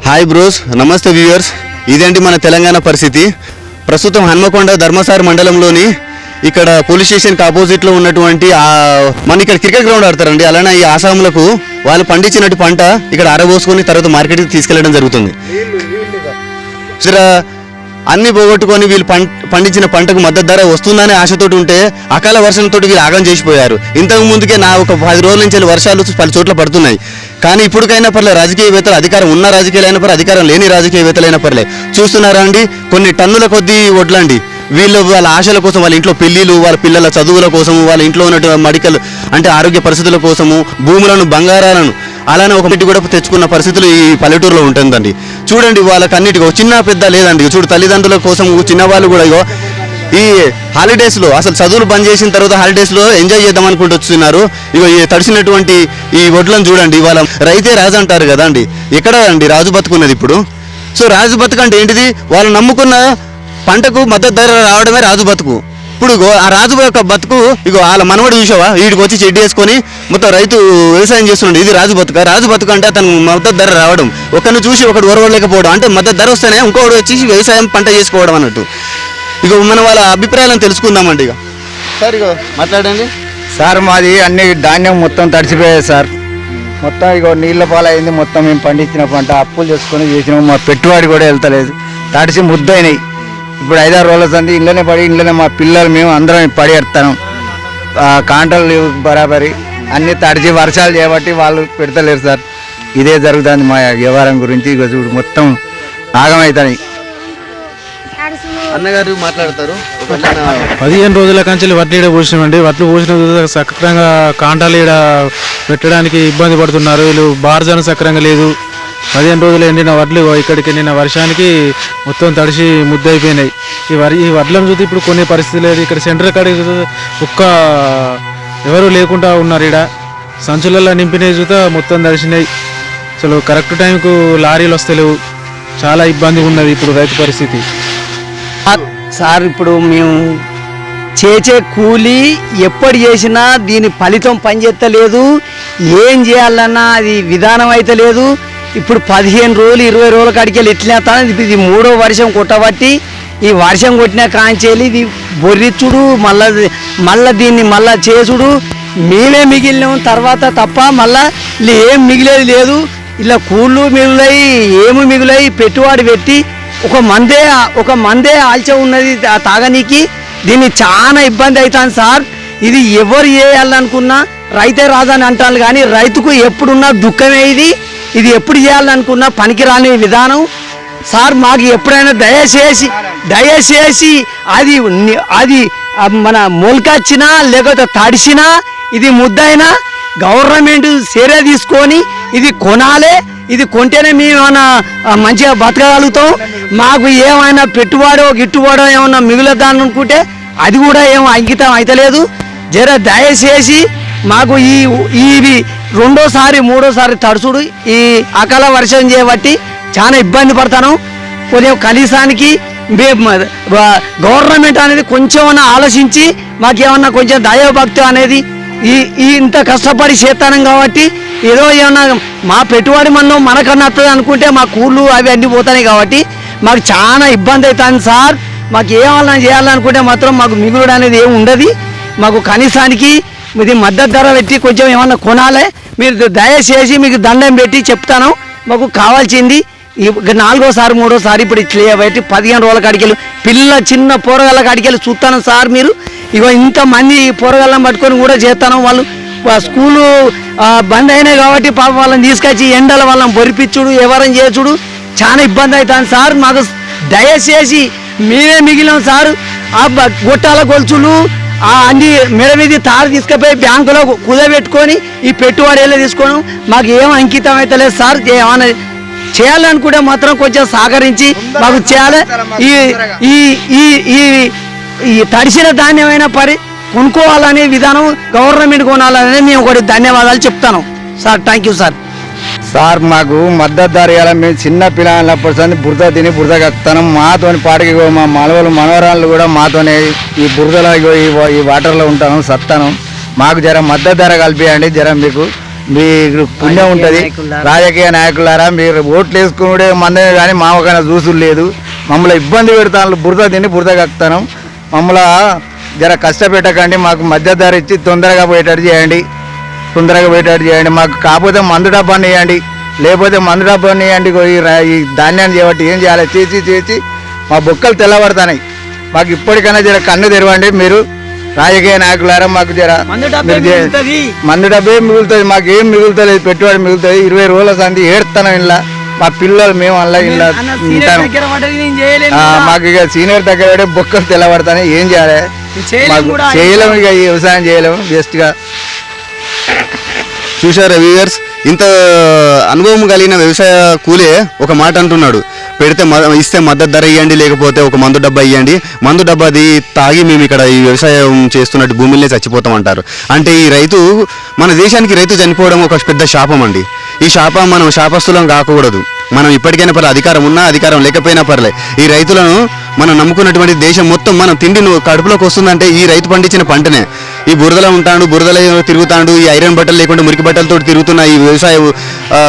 Hi bros, నమస్తే viewers. ఇదేంటి మన తెలంగాణ పరిస్థితి. ప్రస్తుతం హన్మకొండ ధర్మసార మండలంలోని ఇక్కడ పోలీస్ స్టేషన్కి ఆపోజిట్లో ఉన్నటువంటి మన ఇక్కడ క్రికెట్ గ్రౌండ్ ఆడతారండి. అలానే ఈ ఆసాములకు వాళ్ళు పండించినట్టు పంట ఇక్కడ ఆరబోసుకొని తర్వాత మార్కెట్కి తీసుకెళ్లడం జరుగుతుంది. అన్ని పోగొట్టుకొని వీళ్ళు పండించిన పంటకు మద్దతు ధర వస్తుందనే ఆశతోటి ఉంటే అకాల వర్షంతో వీళ్ళు ఆగం చేసిపోయారు. ఇంతకు ముందుకే ఒక 10 రోజుల నుంచి వర్షాలు పలు చోట్ల పడుతున్నాయి. కానీ ఇప్పటికైనా పర్లేదు, రాజకీయవేత్తలు అధికారం ఉన్న రాజకీయాలైనా పర్లేదు, అధికారం లేని రాజకీయవేత్తలైనా పర్లేదు, చూస్తున్నారా అండి కొన్ని టన్నుల కొద్దీ వడ్లండి. వీళ్ళు వాళ్ళ ఆశల కోసం, వాళ్ళ ఇంట్లో పెళ్లిళ్ళు, వాళ్ళ పిల్లల చదువుల కోసము, వాళ్ళ ఇంట్లో ఉన్నటువంటి మెడికల్ అంటే ఆరోగ్య పరిస్థితుల కోసము భూములను, బంగారాలను అలానే ఒక ఇంటి కూడా తెచ్చుకున్న పరిస్థితులు ఈ పల్లెటూరులో ఉంటుందండి. చూడండి వాళ్ళకన్నిటికో చిన్న పెద్ద లేదండి. చూడు తల్లిదండ్రుల కోసం చిన్నవాళ్ళు కూడా ఇగో ఈ హాలిడేస్లో అసలు చదువులు బంద్ చేసిన తర్వాత హాలిడేస్లో ఎంజాయ్ చేద్దాం అనుకుంటూ వస్తున్నారు. ఇగో ఈ తడిసినటువంటి ఈ వడ్లను చూడండి. వాళ్ళ రైతే రాజు అంటారు కదా అండి. ఎక్కడ అండి రాజు బతుకున్నది ఇప్పుడు? సో రాజు బతుకు అంటే ఏంటిది? వాళ్ళు నమ్ముకున్న పంటకు మద్దతు ధర రావడమే రాజు బతుకు. ఇప్పుడు ఆ రాజు యొక్క బతుకు ఇగో వాళ్ళ మనవడు చూసావా, వీడికి వచ్చి చెడ్డి వేసుకొని మొత్తం రైతు వ్యవసాయం చేస్తున్నాడు. ఇది రాజు బతుక. రాజు బతుకు అంటే అతను మద్దతు ధర రావడం, ఒకరిని చూసి ఒకటి ఓరవలేకపోవడం, అంటే మద్దతు ధర వస్తేనే ఇంకొకటి వచ్చి వ్యవసాయం పంట చేసుకోవడం అన్నట్టు. ఇక మనం వాళ్ళ అభిప్రాయాలను తెలుసుకుందామండి. ఇక సార్ ఇక మాట్లాడండి సార్. మాది అన్ని ధాన్యం మొత్తం తడిసిపోయాయి సార్. మొత్తం ఇగో నీళ్ళ పాలైంది. మొత్తం మేము పండించిన పంట అప్పులు చేసుకొని చేసినాము. మా పెట్టుబడి కూడా వెళ్తలేదు, తడిసి ముద్దయినాయి. ఇప్పుడు 5-6 రోజుల సంది ఇంట్లోనే పడి, ఇంట్లోనే మా పిల్లలు మేము అందరం పడి ఎడతాం. కాంటలు బరాబరి అన్ని తడిచి వర్షాలు చేయబట్టి వాళ్ళు పెడతలేరు సార్. ఇదే జరుగుతుంది మా వ్యవహారం గురించి. ఇక చూడు మొత్తం ఆగమవుతాయి. అన్నగారు మాట్లాడతారు. 15 రోజుల కంచెలు వడ్లు ఈడ పోసినామండి. వడ్లు పోసిన సక్రంగా కాంటాలు ఈడ పెట్టడానికి ఇబ్బంది పడుతున్నారు వీళ్ళు. బార్జన సక్రంగా లేదు. 15 రోజులు ఎండిన వడ్లు ఇక్కడికి నిన్న వర్షానికి మొత్తం తడిసి ముద్దయిపోయినాయి. ఈ వడ్లను చూస్తే ఇప్పుడు కొన్ని పరిస్థితి లేదు. ఇక్కడ సెంటర్ కాడికి ఒక్క ఎవరు లేకుండా ఉన్నారు. ఈడ సంచులలో నింపినవి చూస్తే మొత్తం తడిసినాయి. అసలు కరెక్ట్ టైంకు లారీలు వస్తలేవు. చాలా ఇబ్బంది ఉన్నది ఇప్పుడు రైతు పరిస్థితి. సార్ ఇప్పుడు మేము చేసే కూలీ ఎప్పటి చేసినా దీని ఫలితం పనిచేస్తలేదు. ఏం చేయాలన్నా అది విధానం అయితే లేదు. ఇప్పుడు 15 రోజులు 20 రోజుల కాడికి వెళ్ళి ఎట్లేస్తాను. ఇది 3వ వర్షం కొట్టబట్టి ఈ వర్షం కొట్టిన కాంచేలి ఇది బొర్రిచ్చుడు, మళ్ళా దీన్ని మళ్ళా చేసుడు. మేమే మిగిలినాం తర్వాత తప్ప మళ్ళా ఇలా ఏం మిగిలేదు లేదు. ఇలా కూళ్ళు మిగులాయి, ఏమి మిగులాయి. పెట్టుబడి పెట్టి ఒక మందే ఆల్చే ఉన్నది తాగనీకి. దీన్ని చాలా ఇబ్బంది అవుతుంది సార్. ఇది ఎవరు చేయాలనుకున్నా రైతే రాదని అంటారు, కానీ రైతుకు ఎప్పుడున్నా దుఃఖమే. ఇది ఎప్పుడు చేయాలనుకున్నా పనికిరాని విధానం సార్. మాకు ఎప్పుడైనా దయచేసి అది మన మొలకొచ్చినా లేకపోతే తడిసినా ఇది ముద్దైనా గవర్నమెంట్ చర్య తీసుకొని ఇది కొనాలి. ఇది కొంటేనే మేము ఏమైనా మంచిగా బతకగలుగుతాం. మాకు ఏమైనా పెట్టుబడో గిట్టుబడో ఏమన్నా మిగులుద్దాం అనుకుంటే అది కూడా ఏమో అంకితం అయితలేదు. జర దయచేసి మాకు ఇవి 2వ, 3వసారి తడుచుడు ఈ అకాల వర్షం చేయబట్టి చాలా ఇబ్బంది పడతాను. కొంచెం కనీసానికి గవర్నమెంట్ అనేది కొంచెం ఆలోచించి మాకేమన్నా కొంచెం దైవభక్తి అనేది ఇంత కష్టపడి చేస్తాను కాబట్టి ఏదో ఏమన్నా మా పెట్టుబడి మనకన్నా వస్తుంది అనుకుంటే మా కూళ్ళు అవి అన్నీ పోతాయి కాబట్టి మాకు చాలా ఇబ్బంది అవుతుంది సార్. మాకు ఏమన్నా చేయాలనుకుంటే మాత్రం మాకు మిగులుడు అనేది ఏమి ఉండదు. మాకు కనీసానికి ఇది మద్దతు ధర పెట్టి కొంచెం ఏమన్నా కొనాలి. మీరు దయచేసి మీకు దండం పెట్టి చెప్తాను. మాకు కావాల్సింది 4వ, 3వసారి ఇప్పుడు ఇట్లా బట్టి 15 రోజుల కాడికెళ్ళి చిన్న పోరగాళ్ళ కాడికెళ్ళి చూస్తాను సార్. మీరు ఇగో ఇంతమంది పోరగాళ్ళని పట్టుకొని కూడా చేస్తాను. వాళ్ళు స్కూలు బంద్ అయినాయి కాబట్టి పాప వాళ్ళని తీసుకొచ్చి ఎండల వాళ్ళని బొరిపించుడు, ఎవరని చేసుడు చాలా ఇబ్బంది అవుతుంది సార్. మాకు దయచేసి మేమే మిగిలినాం సార్. ఆ గొట్టాల గొలుసులు అన్ని మెడ మీద తాడు తీసుకుపోయి బ్యాంకులో కుదబెట్టుకొని ఈ పెట్టుబడి తీసుకోవడం మాకు ఏం అంకితం అయితే లేదు సార్. ఏమైనా చేయాలనుకుంటే మాత్రం కొంచెం సహకరించి మాకు చేయాలి. ఈ తడిసిన ధాన్యమైన కొనుక్కోవాలనే విధానం గవర్నమెంట్ కొనాలనే మేము ఒకటి ధన్యవాదాలు చెప్తాను sir. Thank you sir. Sir మాకు మద్దతు ధర ఇవ్వాలి. మేము చిన్న పిల్లలప్పుడు సంది బురద తిని బురద కక్కుతాను. మాతోని పాటికి మా మనవరాళ్ళు కూడా మాతోనే ఈ బురదలో ఈ వాటర్లో ఉంటాను, సత్తాను. మాకు జర మద్దతు ధర కలిపియండి. జర మీకు మీరు పుణ్యం ఉంటుంది. రాజకీయ నాయకులారా మీరు ఓట్లు వేసుకునే మందే కానీ మామకైనా చూసులు లేదు. మమ్మల్ని ఇబ్బంది పెడతాను, బురద తిని బురద కక్కుతాను. మమ్మల్ని జర కష్టపెట్టకండి, మాకు మధ్య ధర ఇచ్చి తొందరగా పోయేటట్టు చేయండి. మాకు కాకపోతే మందు డబ్బాని ఇవ్వండి, లేకపోతే మందు డబ్బాని ఇవ్వండి. ఈ ధాన్యాన్ని చేయబట్టి ఏం చేయాలి? చేసి మా బొక్కలు తెల్లబడతాయి. మాకు ఇప్పటికైనా జర కన్ను తెరవండి మీరు రాజకీయ నాయకులారా. మాకు జర మందు డబ్బే మిగులుతుంది, మాకు ఏం మిగులుతలేదు, పెట్టుబడి మిగులుతుంది. 20 రోజుల సంది ఏడుస్తాను ఇలా, మా పిల్లలు మేము అలా ఇలా ఉంటాను. మాకు ఇక సీనియర్ దగ్గర బొక్కలు తెల్లబడతాయి. ఏం చేయాలి? మాకు చేయలేము, ఇక ఈ వ్యవసాయం చేయలేము. బెస్ట్గా చూశారా వ్యూవర్స్, ఇంత అనుభవం కలిగిన వ్యవసాయ కూలే ఒక మాట అంటున్నాడు, ఇస్తే మద్దతు ధర ఇవ్వండి, లేకపోతే ఒక మందు డబ్బా ఇవ్వండి, మందు డబ్బాది తాగి మేము ఇక్కడ ఈ వ్యవసాయం చేస్తున్నట్టు భూములనే చచ్చిపోతాం అంటారు. అంటే ఈ రైతు, మన దేశానికి రైతు చనిపోవడం ఒక పెద్ద శాపం అండి. ఈ శాపం మనం శాపస్తులం కాకూడదు. మనం ఇప్పటికైనా పర్లే, అధికారం ఉన్నా అధికారం లేకపోయినా పర్లే, ఈ రైతులను మనం నమ్ముకున్నటువంటి దేశం మొత్తం మనం తిండి కడుపులోకి వస్తుందంటే ఈ రైతు పండించిన పంటనే. ఈ బురదలో ఉంటాడు, బురదలో తిరుగుతాడు, ఈ ఐరన్ బట్టలు లేకుండా మురికి బట్టలతో తిరుగుతున్న ఈ వ్యవసాయ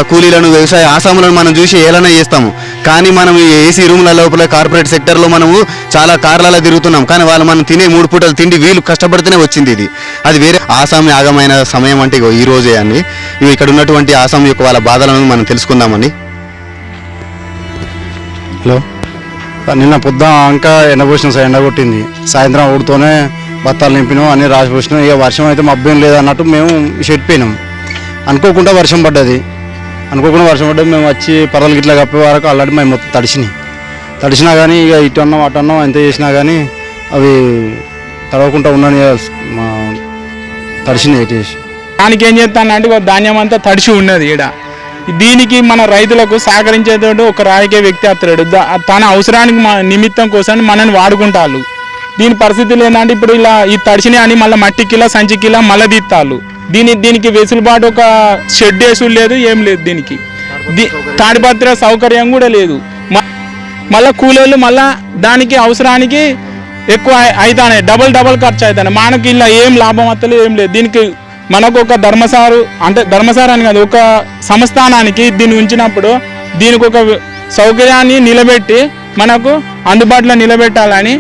కూలీలను, వ్యవసాయ ఆసాములను మనం చూసి ఏలైనా చేస్తాము. కానీ మనం ఈ ఏసీ రూమ్ల లోపల కార్పొరేట్ సెక్టర్లో మనము చాలా కార్లలో తిరుగుతున్నాం. కానీ వాళ్ళు మనం తినే 3 పూటలు తిండి వీళ్ళు కష్టపడితేనే వచ్చింది ఇది. అది వేరే ఆసాం యాగమైన సమయం అంటే ఇగో ఈ రోజే అండి. ఇవి ఇక్కడ ఉన్నటువంటి ఆసాం యొక్క వాళ్ళ బాధలను మనం తెలుసుకుందామండి. హలో, నిన్న పొద్దున ఎండపోసిన ఎండ కొట్టింది, సాయంత్రం ఊడితోనే బత్తాలు నింపినాం, అన్నీ రాసి పోసినాం. ఇక వర్షం అయితే మబ్బేం లేదన్నట్టు మేము షెట్టిపోయినాం. అనుకోకుండా వర్షం పడ్డది. మేము వచ్చి పర్వాలు గిట్లా కప్పే వరకు ఆల్రెడీ మేము మొత్తం తడిసినా కానీ ఇక ఇటు అన్నాం అటు అన్నాం ఎంత చేసినా కానీ అవి తడవకుండా ఉన్నాను, తడిసినాయి ఎటు చేసి. దానికి ఏం చేస్తానంటే ఒక ధాన్యం అంతా తడిసి ఉన్నది ఈడ. దీనికి మన రైతులకు సహకరించేటట్టు ఒక రాజకీయ వ్యక్తి అత్తడు, తన అవసరానికి నిమిత్తం కోసం మనని వాడుకుంటారు. దీని పరిస్థితులు ఏంటంటే ఇప్పుడు ఇలా ఈ తడిసిని అని మళ్ళీ మట్టికిలా సంచికిలా మళ్ళీ తీస్తాళ్ళు. దీనికి వెసులుబాటు ఒక షెడ్ వేసులు లేదు, ఏం లేదు. దీనికి తాడిపత్ర సౌకర్యం కూడా లేదు. మళ్ళీ కూలీలు మళ్ళీ దానికి అవసరానికి ఎక్కువ అవుతాయి, డబల్ ఖర్చు అవుతాయి. మనకి ఇలా ఏం లాభం అత్తలేదు, ఏం లేదు. దీనికి మనకు ఒక ధర్మసారు అని కాదు, ఒక సంస్థానానికి దీన్ని ఉంచినప్పుడు దీనికి ఒక సౌకర్యాన్ని నిలబెట్టి మనకు అందుబాటులో నిలబెట్టాలని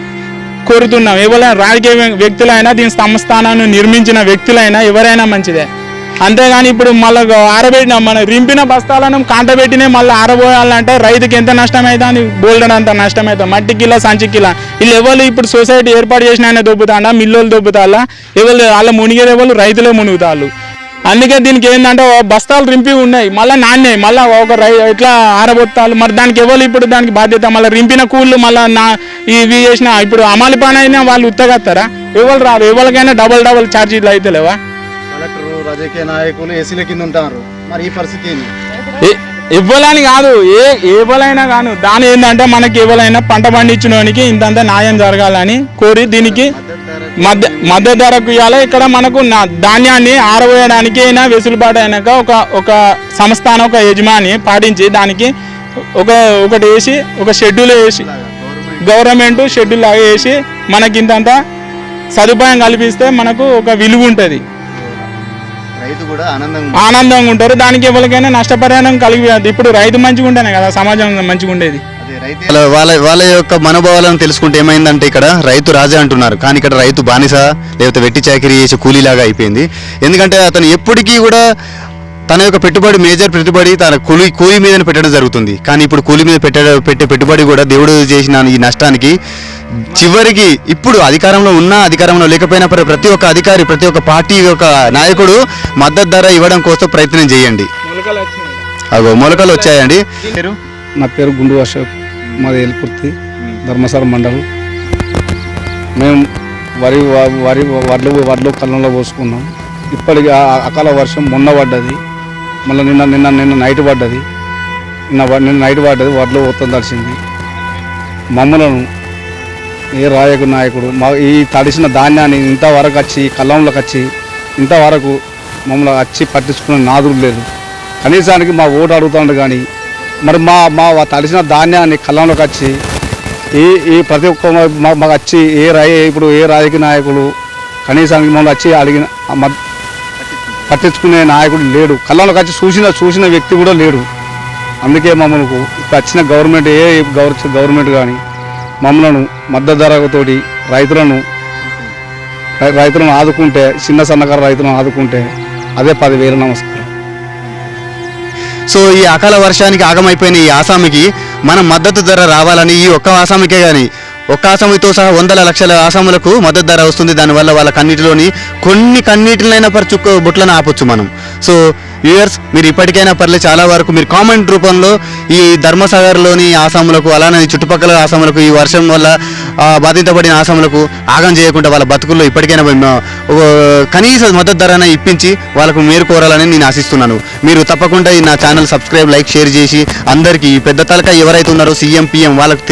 కోరుతున్నాం. ఎవరైనా రాజకీయ వ్యక్తులైనా, దీని సంస్థానాన్ని నిర్మించిన వ్యక్తులైనా ఎవరైనా మంచిదే. అంతేగాని ఇప్పుడు మళ్ళీ ఆరబెట్టిన మన రింపిన బస్తాలను కాంటబెట్టినే మళ్ళీ ఆరబోయాలంటే రైతుకి ఎంత నష్టమైతే అని బోల్డనంత నష్టమవుతుంది. మట్టికిలా సంచికిలా వీళ్ళు ఎవరు ఇప్పుడు సొసైటీ ఏర్పాటు చేసిన ఆయన దొబ్బుతాడా, మిల్లులు దొబ్బుతాలా, ఎవరు వాళ్ళ మునిగేది ఎవరు రైతులే మునుగుతాళ్ళు. అందుకే దీనికి ఏంటంటే బస్తాలు రింపి ఉన్నాయి, మళ్ళీ నాణ్యాయి, మళ్ళీ ఒక ఇట్లా ఆరబొత్తాలు. మరి దానికి ఎవరు ఇప్పుడు దానికి బాధ్యత? మళ్ళీ రింపిన కూళ్ళు మళ్ళీ ఇవి చేసిన ఇప్పుడు అమాలి పని అయినా వాళ్ళు ఉత్తగస్తారా? ఎవరు రారు. ఎవరికైనా డబల్ ఛార్జీలు అయితే లేవా? కలెక్టర్, రాజకీయ నాయకులు ఏసీల కింద ఉంటారు. మరి ఈ పరిస్థితి ఏంది? ఇవ్వాలని కాదు, ఎవరైనా కాను. దాని ఏంటంటే మనకి ఎవరైనా పంట పండించడానికి ఇంతంత న్యాయం జరగాలని కోరి దీనికి మద్దతు ధరకు ఇవ్వాలి. ఇక్కడ మనకు ధాన్యాన్ని ఆరబోయడానికి అయినా వెసులుబాటు అయినాక ఒక సంస్థానం, ఒక యజమాని పాటించి దానికి ఒకటి వేసి, ఒక షెడ్యూల్ వేసి, గవర్నమెంట్ షెడ్యూల్ లాగా వేసి మనకి ఇంతంత సదుపాయం కల్పిస్తే మనకు ఒక విలువ ఉంటుంది, ఆనందంగా ఉంటారు. దానికి ఎవరికైనా నష్టపరిహారం కలిగి, ఇప్పుడు రైతు మంచిగా ఉంటేనే కదా సమాజం మంచిగా ఉండేది. వాళ్ళ యొక్క మనోభావాలను తెలుసుకుంటే ఏమైందంటే ఇక్కడ రైతు రాజా అంటున్నారు, కానీ ఇక్కడ రైతు బానిస, లేకపోతే వెట్టి చాకిరీ చేసి కూలీలాగా అయిపోయింది. ఎందుకంటే అతను ఎప్పటికీ కూడా తన యొక్క మేజర్ పెట్టుబడి తన కూలీ మీద పెట్టడం జరుగుతుంది. కానీ ఇప్పుడు కూలీ మీద పెట్టే పెట్టుబడి కూడా దేవుడు చేసిన ఈ నష్టానికి చివరికి ఇప్పుడు అధికారంలో ఉన్నా అధికారంలో లేకపోయినా ప్రతి ఒక్క అధికారి, ప్రతి ఒక్క పార్టీ యొక్క నాయకుడు మద్దతు ధర ఇవ్వడం కోసం ప్రయత్నం చేయండి. మొలకలు వచ్చాయండి. నా పేరు గుండు అశోక్, మాది ఎల్కుర్తి, ధర్మసార మండలం. మేము వడ్లు కళ్ళంలో పోసుకున్నాం. ఇప్పటికి అకాల వర్షం మొన్న పడ్డది, మళ్ళీ నిన్న నైట్ పడ్డది. నిన్న నైట్ పడ్డది, వడ్లు మొత్తం తడిసింది. మమ్మలను ఏ నాయకుడు ఈ తడిసిన ధాన్యాన్ని ఇంతవరకు వచ్చి కళ్ళంలోకి వచ్చి ఇంతవరకు మమ్మల్ని వచ్చి పట్టించుకునే నాదుడు లేదు. కనీసానికి మా ఓటు అడుగుతాడు కానీ మరి మా తడిసిన ధాన్యాన్ని కళ్ళంలోకి వచ్చి ఈ ప్రతి ఒక్క మాకు వచ్చి ఏ రాజకీయ నాయకులు కనీసానికి మమ్మల్ని వచ్చి పట్టించుకునే నాయకుడు లేడు. కళ్ళలోకి వచ్చి చూసిన వ్యక్తి కూడా లేడు. అందుకే మమ్మల్ని వచ్చిన గవర్నమెంట్ గవర్నమెంట్ కానీ మమ్మల్ని మద్దతు ధరతోటి రైతులను ఆదుకుంటే, చిన్న సన్నకారు రైతులను ఆదుకుంటే అదే 10,000 నమస్కారం. సో ఈ అకాల వర్షానికి ఆగమైపోయిన ఈ ఆసామికి మనం మద్దతు ధర రావాలని ఈ ఒక్క ఆసామికే కానీ ఒక్క ఆసామితో సహా వందల లక్షల ఆసాములకు మద్దతు ధర వస్తుంది. దానివల్ల వాళ్ళ కన్నీటిలోని కన్నీటినైనా చుక్క బుట్లను ఆపొచ్చు మనం. సో వ్యూయర్స్, మీరు ఇప్పటికైనా పర్లేదు చాలా వరకు మీరు కామెంట్ రూపంలో ఈ ధర్మసాగర్లోని ఆసాములకు అలానే చుట్టుపక్కల ఆసాములకు ఈ వర్షం వల్ల బాధించబడిన ఆసాములకు ఆగం చేయకుండా వాళ్ళ బతుకుల్లో ఇప్పటికైనా కనీస మద్దతు ధరనే ఇప్పించి వాళ్ళకు మేలు కోరాలని నేను ఆశిస్తున్నాను. మీరు తప్పకుండా ఈ నా ఛానల్ సబ్స్క్రైబ్, లైక్, షేర్ చేసి అందరికీ ఈ పెద్ద తలక ఎవరైతే ఉన్నారో సీఎం, పిఎం వాళ్ళకు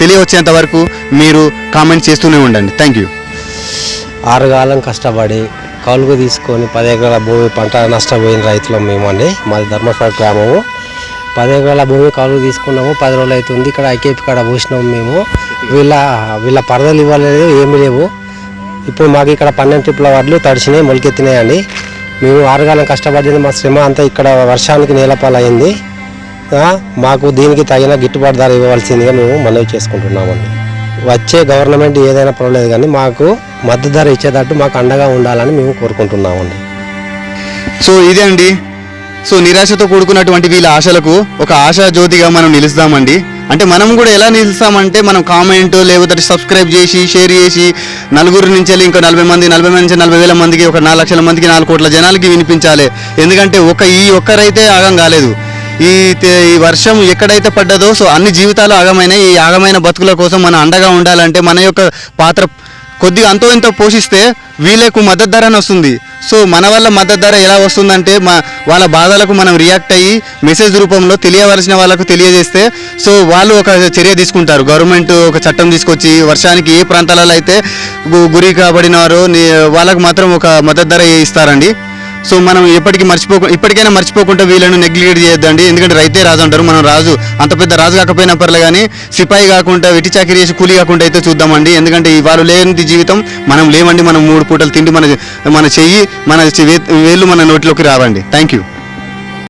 తెలియవచ్చేంత వరకు మీరు కామెంట్ చేస్తూనే ఉండండి. Thank you. 6 కాలం కష్టపడి కౌలుకు తీసుకొని 10 ఎకరాల భూమి పంట నష్టపోయిన రైతులం మేమండి. మాది ధర్మసాగర్ గ్రామము. 10 ఎకరాల భూమి కౌలుకు తీసుకున్నాము. 10 రోజులు అవుతుంది. ఇక్కడ ఐకేపీ కాడ పోసినాము మేము. వీళ్ళ పరదలు ఇవ్వలేదు, ఏమీ లేవు. ఇప్పుడు మాకు ఇక్కడ 12 ట్రిప్ల వడ్లు తడిచినాయి, మొలకెత్తినాయండి. మేము 6 కాలం కష్టపడింది, మా శ్రమ అంతా ఇక్కడ వర్షానికి నేలపాలైంది. మాకు దీనికి తగిన గిట్టుబాటు ధర ఇవ్వవలసిందిగా మేము మనవి చేసుకుంటున్నామండి. వచ్చే గవర్నమెంట్ ఏదైనా పర్వాలేదు కానీ మాకు మద్దతు ధర ఇచ్చేటట్టు మాకు అండగా ఉండాలని మేము కోరుకుంటున్నామండి. సో ఇదే అండి. సో నిరాశతో కూడుకున్నటువంటి వీళ్ళ ఆశలకు ఒక ఆశా జ్యోతిగా మనం నిలుస్తామండి. అంటే మనం కూడా ఎలా నిలుస్తామంటే మనం కామెంట్ లేకపోతే సబ్స్క్రైబ్ చేసి షేర్ చేసి నలుగురు నుంచి ఇంకా 40 మంది 40 నుంచి 40,000 మందికి ఒక 4 లక్షల మందికి 4 కోట్ల జనాలకి వినిపించాలి. ఎందుకంటే ఈ ఒక్కరైతే ఆగం కాలేదు. ఈ వర్షం ఎక్కడైతే పడ్డదో సో అన్ని జీవితాలు ఆగమైనాయి. ఈ ఆగమైన బతుకుల కోసం మనం అండగా ఉండాలంటే మన యొక్క పాత్ర కొద్దిగా అంతో ఎంతో పోషిస్తే వీళ్ళకు మద్దతు ధర వస్తుంది. సో మన వల్ల మద్దతు ధర ఎలా వస్తుందంటే వాళ్ళ బాధలకు మనం రియాక్ట్ అయ్యి మెసేజ్ రూపంలో తెలియవలసిన వాళ్ళకు తెలియజేస్తే సో వాళ్ళు ఒక చర్య తీసుకుంటారు. గవర్నమెంట్ ఒక చట్టం తీసుకొచ్చి వర్షానికి ఏ ప్రాంతాలలో అయితే గురి కాబడినారో వాళ్ళకు మాత్రం ఒక మద్దతు ధర ఇస్తారండి. సో మనం ఇప్పటికైనా మర్చిపోకుండా వీళ్ళను నెగ్లిగేట్ చేయొద్దండి. ఎందుకంటే రైతే రాజు అంటారు. మనం రాజు అంత పెద్ద రాజు కాకపోయినా పర్లే కానీ సిపాయి కాకుండా వెట్టి చాకిరీ చేసి కూలీ కాకుండా అయితే చూద్దామండి. ఎందుకంటే వాళ్ళు లేని జీవితం మనం లేవండి. మనం 3 పూటలు తిండి మన చెయ్యి మన వేళ్ళు మన నోటిలోకి రావండి. Thank you.